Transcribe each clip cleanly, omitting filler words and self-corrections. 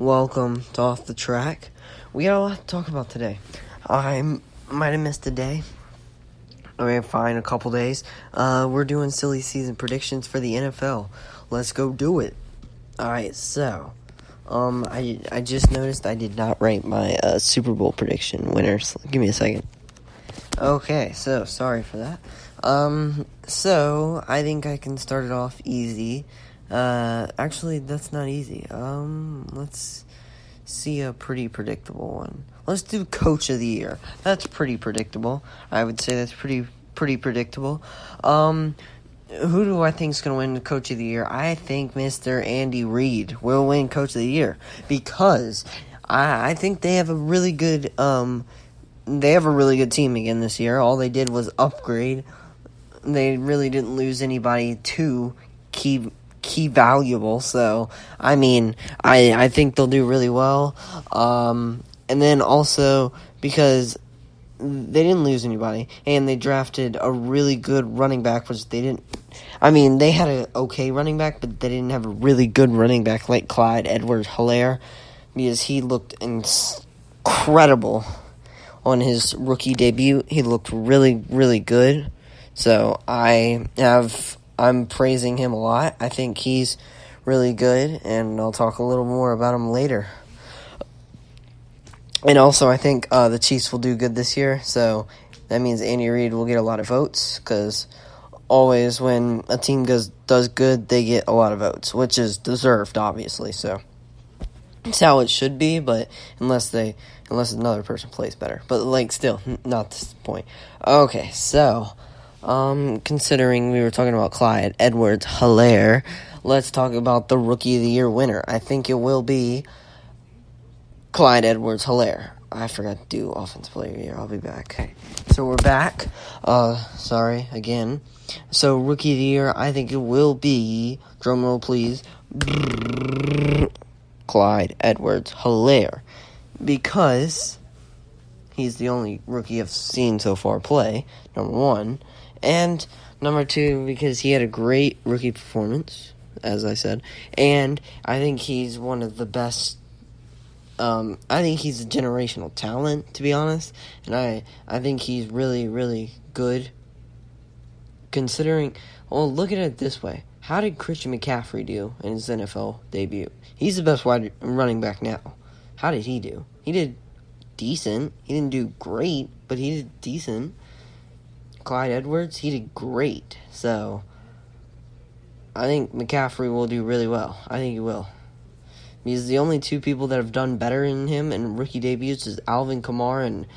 welcome to Off the Track. We got a lot to talk about today. I might have missed a day. Okay, fine, a couple days. We're doing silly season predictions for the NFL. Let's go do it. Alright, so, I just noticed I did not write my Super Bowl prediction winners. Give me a second. Okay, so, sorry for that. So, I think I can start it off easy. Actually, that's not easy. Let's see a pretty predictable one. Let's do Coach of the Year. That's pretty predictable. I would say that's pretty predictable. Who do I think is going to win the Coach of the Year? I think Mr. Andy Reid will win Coach of the Year because I think they have a really good team again this year. All they did was upgrade. They really didn't lose anybody too key valuable. So, I mean, I think they'll do really well. And then also because they didn't lose anybody, and they drafted a really good running back, which they didn't. I mean, they had an okay running back, but they didn't have a really good running back like Clyde Edwards-Helaire, because he looked incredible on his rookie debut. He looked really, really good. So I'm praising him a lot. I think he's really good, and I'll talk a little more about him later. And also, I think the Chiefs will do good this year, so that means Andy Reid will get a lot of votes, because always when a team does good, they get a lot of votes, which is deserved, obviously. So it's how it should be, but unless another person plays better. But, still, not this point. Okay, so, considering we were talking about Clyde Edwards-Helaire, let's talk about the Rookie of the Year winner. I think it will be Clyde Edwards-Helaire. I forgot to do Offensive Player of the Year. I'll be back. Okay. So we're back. Sorry, again. So, Rookie of the Year, I think it will be, drumroll please, Clyde Edwards-Helaire. Because he's the only rookie I've seen so far play, number one. And number two, because he had a great rookie performance, as I said. And I think he's one of the best. I think he's a generational talent, to be honest. And I think he's really, really good. Considering, look at it this way. How did Christian McCaffrey do in his NFL debut? He's the best wide running back now. How did he do? He did decent. He didn't do great, but he did decent. Clyde Edwards, he did great. So, I think McCaffrey will do really well. I think he will. Because the only two people that have done better than him in rookie debuts is Alvin Kamara and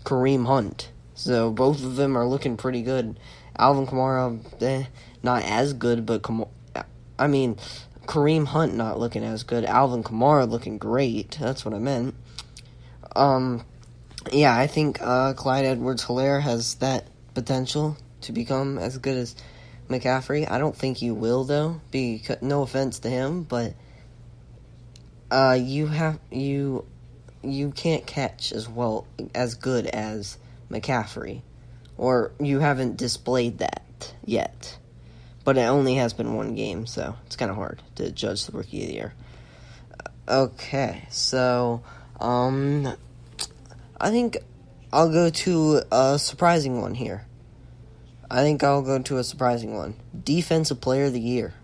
Kareem Hunt. So both of them are looking pretty good. Alvin Kamara, not as good, but Kareem Hunt not looking as good. Alvin Kamara looking great. That's what I meant. Yeah, I think Clyde Edwards-Helaire has that potential to become as good as McCaffrey. I don't think he will, though. No offense to him, but you can't catch as good as McCaffrey, or you haven't displayed that yet. But it only has been one game, so it's kind of hard to judge the Rookie of the Year. Okay, so I think I'll go to a surprising one here. Defensive Player of the Year.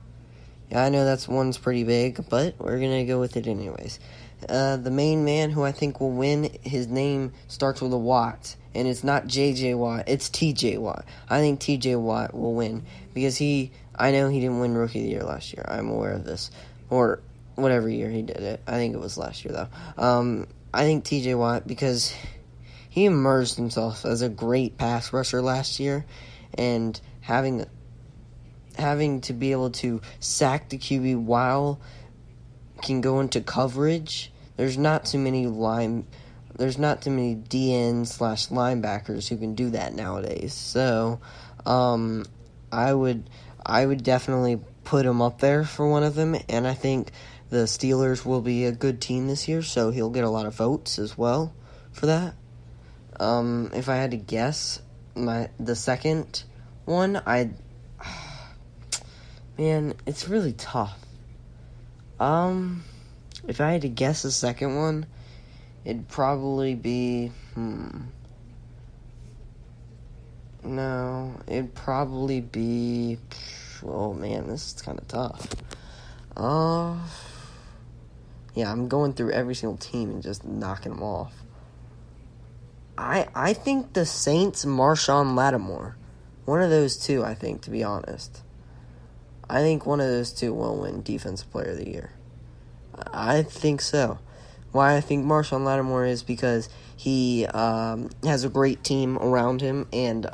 Yeah, I know one's pretty big, but we're going to go with it anyways. The main man who I think will win, his name starts with a Watt, and it's not J.J. Watt, it's T.J. Watt. I think T.J. Watt will win, because I know he didn't win Rookie of the Year last year. I'm aware of this. Or whatever year he did it. I think it was last year, though. I think T.J. Watt, because he emerged himself as a great pass rusher last year, and having to be able to sack the QB while can go into coverage. There's not too many DN/linebackers who can do that nowadays. So, I would definitely put him up there for one of them, and I think the Steelers will be a good team this year, so he'll get a lot of votes as well for that. If I had to guess, the second one, man, it's really tough. If I had to guess a second one, it'd probably be, No, it'd probably be, oh man, this is kind of tough. Yeah, I'm going through every single team and just knocking them off. I think the Saints, Marshawn Lattimore. One of those two, I think, to be honest. I think one of those two will win Defensive Player of the Year. I think so. Why I think Marshawn Lattimore is because he has a great team around him, and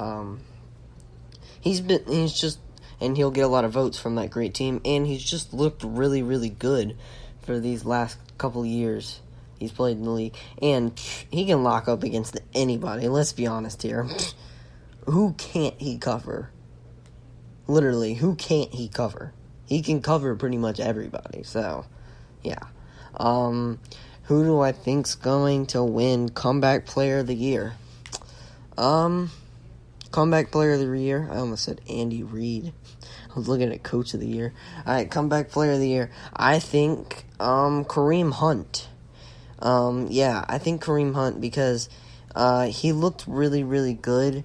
he'll get a lot of votes from that great team, and he's just looked really, really good for these last couple years he's played in the league, and he can lock up against anybody. Let's be honest here. Who can't he cover? Literally, who can't he cover? He can cover pretty much everybody, so, yeah. Who do I think's going to win Comeback Player of the Year? Comeback Player of the Year. I almost said Andy Reid. I was looking at Coach of the Year. Alright, Comeback Player of the Year. I think, Kareem Hunt. Yeah, I think Kareem Hunt because, he looked really, really good,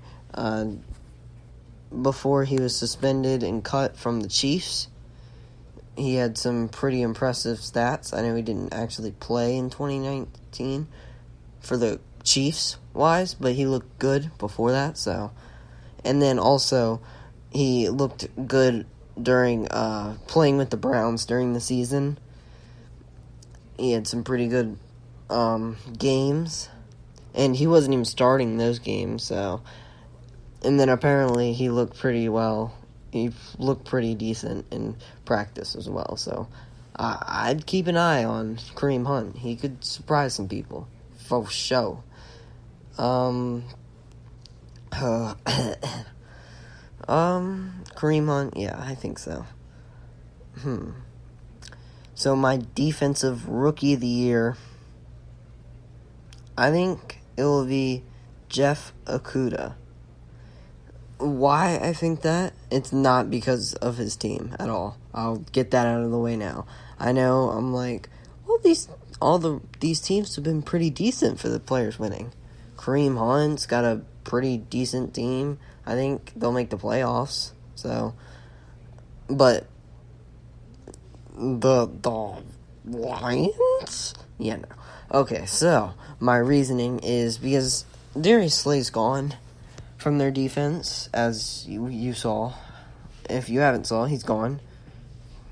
before he was suspended and cut from the Chiefs. He had some pretty impressive stats. I know he didn't actually play in 2019 for the Chiefs-wise, but he looked good before that, so. And then also, he looked good during playing with the Browns during the season. He had some pretty good games, and he wasn't even starting those games, so. And then apparently he looked pretty well. He looked pretty decent in practice as well. So I'd keep an eye on Kareem Hunt. He could surprise some people. For sure. Kareem Hunt, yeah, I think so. So my defensive rookie of the year, I think it will be Jeff Okudah. Why I think that? It's not because of his team at all. I'll get that out of the way now. I know I'm like, well, these teams have been pretty decent for the players winning. Kareem Hunt's got a pretty decent team. I think they'll make the playoffs. So, but the Lions? Yeah, no. Okay, so my reasoning is because Darius Slay's gone from their defense, as you saw. If you haven't saw, he's gone.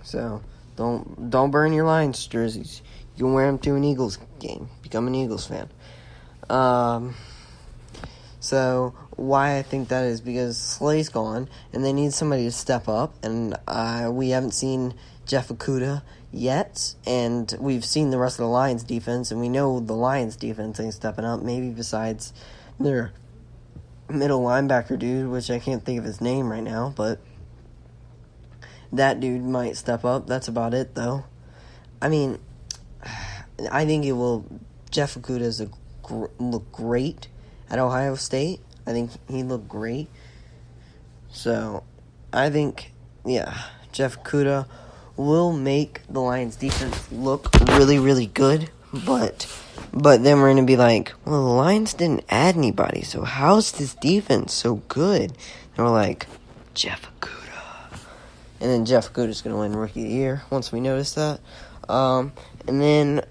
So don't burn your Lions jerseys. You can wear them to an Eagles game. Become an Eagles fan. So why I think that is because Slay's gone, and they need somebody to step up. And we haven't seen Jeff Okudah yet, and we've seen the rest of the Lions defense, and we know the Lions defense ain't stepping up. Maybe besides their middle linebacker dude, which I can't think of his name right now, but that dude might step up. That's about it, though. I mean, I think it will. Jeff Okudah look great at Ohio State. I think he looked great. So, I think, yeah, Jeff Okudah will make the Lions defense look really, really good, but then we're going to be like, well, the Lions didn't add anybody, so how's this defense so good? And we're like, Jeff Okudah. And then Jeff Okudah's going to win Rookie of the Year once we notice that. And then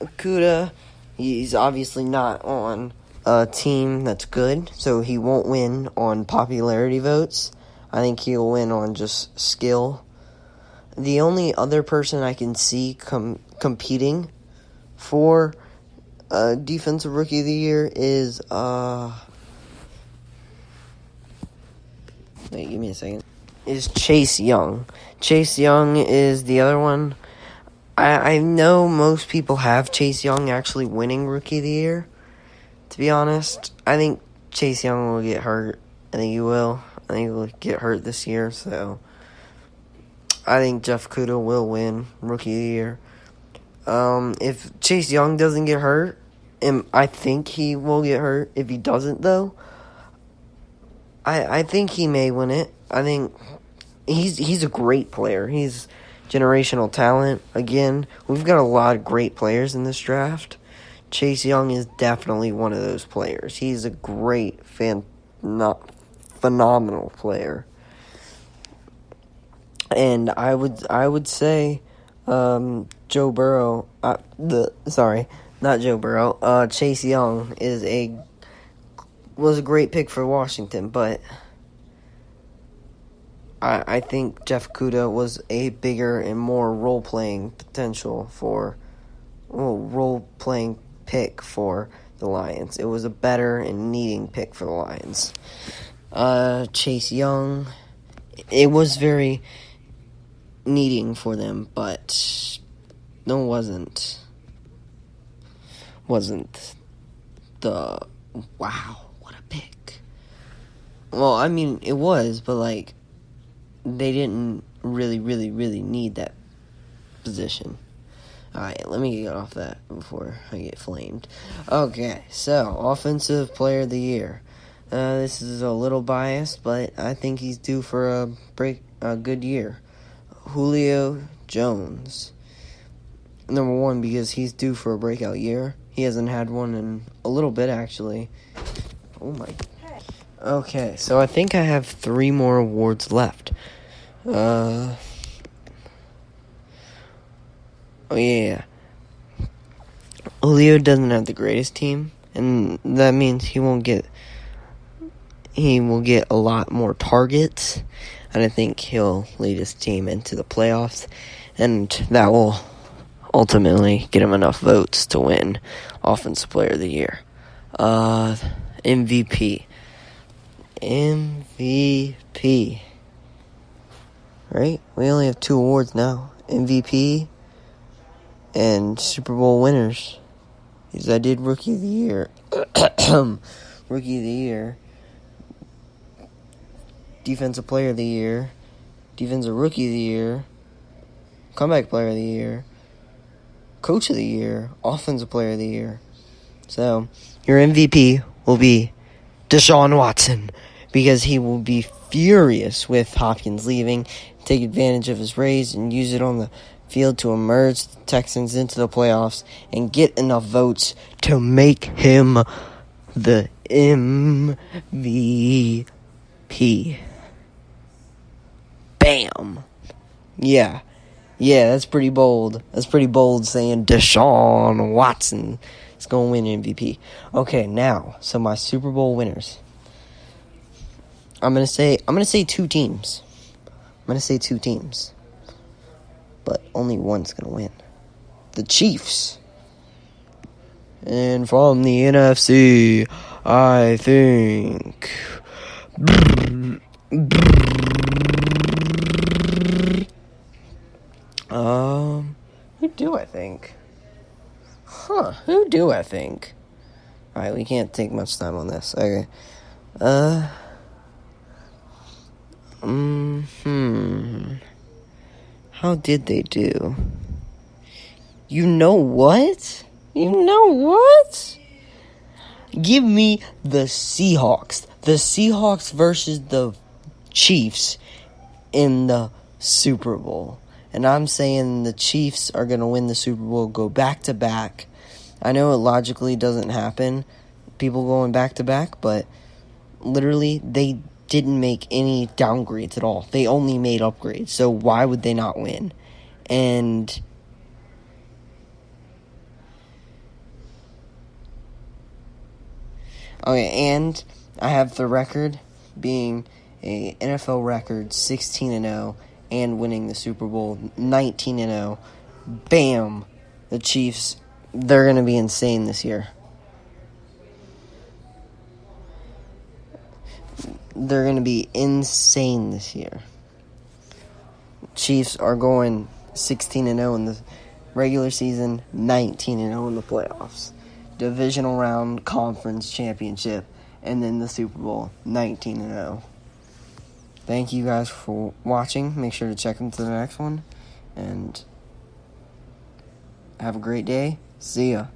Okudah, he's obviously not on a team that's good, so he won't win on popularity votes. I think he'll win on just skill. The only other person I can see competing for Defensive Rookie of the Year is, wait, give me a second, is Chase Young. Chase Young is the other one. I know most people have Chase Young actually winning Rookie of the Year, to be honest. I think Chase Young will get hurt. I think he will. I think he'll get hurt this year, so I think Jeff Okudah will win Rookie of the Year. If Chase Young doesn't get hurt, and I think he will get hurt. If he doesn't, though, I think he may win it. I think he's a great player. He's generational talent. Again, we've got a lot of great players in this draft. Chase Young is definitely one of those players. He's a great phenomenal player. And I would say Joe Burrow, not Joe Burrow, Chase Young was a great pick for Washington, but I think Jeff Okudah was a bigger and more role-playing pick for the Lions. It was a better and needing pick for the Lions. Chase Young, it was very needing for them, but no, wasn't the wow, what a pick. Well, I mean, it was, but like they didn't really need that position. Alright, let me get off that before I get flamed. Okay, so Offensive Player of the Year. This is a little biased, but I think he's due for a good year. Julio Jones. Number one, because he's due for a breakout year. He hasn't had one in a little bit, actually. Oh my. Okay, so I think I have 3 more awards left. Oh yeah. Julio doesn't have the greatest team, and that means he will get a lot more targets, and I think he'll lead his team into the playoffs, and that will ultimately get him enough votes to win Offensive Player of the Year. MVP. Right? We only have 2 awards now. MVP and Super Bowl winners. Because I did Rookie of the Year. Rookie of the Year. Defensive Player of the Year. Defensive Rookie of the Year. Comeback Player of the Year. Coach of the Year. Offensive Player of the Year. So, your MVP will be Deshaun Watson. Because he will be furious with Hopkins leaving, take advantage of his raise, and use it on the field to emerge the Texans into the playoffs and get enough votes to make him the MVP. Bam. Yeah, that's pretty bold. That's pretty bold saying Deshaun Watson is going to win MVP. Okay, now, so my Super Bowl winners. I'm gonna say 2 teams. But only one's gonna win. The Chiefs. And from the NFC, I think who do I think? Who do I think? Alright, we can't take much time on this. Okay. How did they do? You know what? Give me the Seahawks. The Seahawks versus the Chiefs in the Super Bowl. And I'm saying the Chiefs are going to win the Super Bowl, go back-to-back. I know it logically doesn't happen, people going back-to-back, but literally they didn't make any downgrades at all. They only made upgrades. So why would they not win? And and I have the record being a NFL record 16-0 and winning the Super Bowl 19-0. Bam. The Chiefs, they're going to be insane this year. They're going to be insane this year. Chiefs are going 16-0 in the regular season, 19-0 in the playoffs. Divisional round, conference championship, and then the Super Bowl, 19-0. Thank you guys for watching. Make sure to check into the next one. And have a great day. See ya.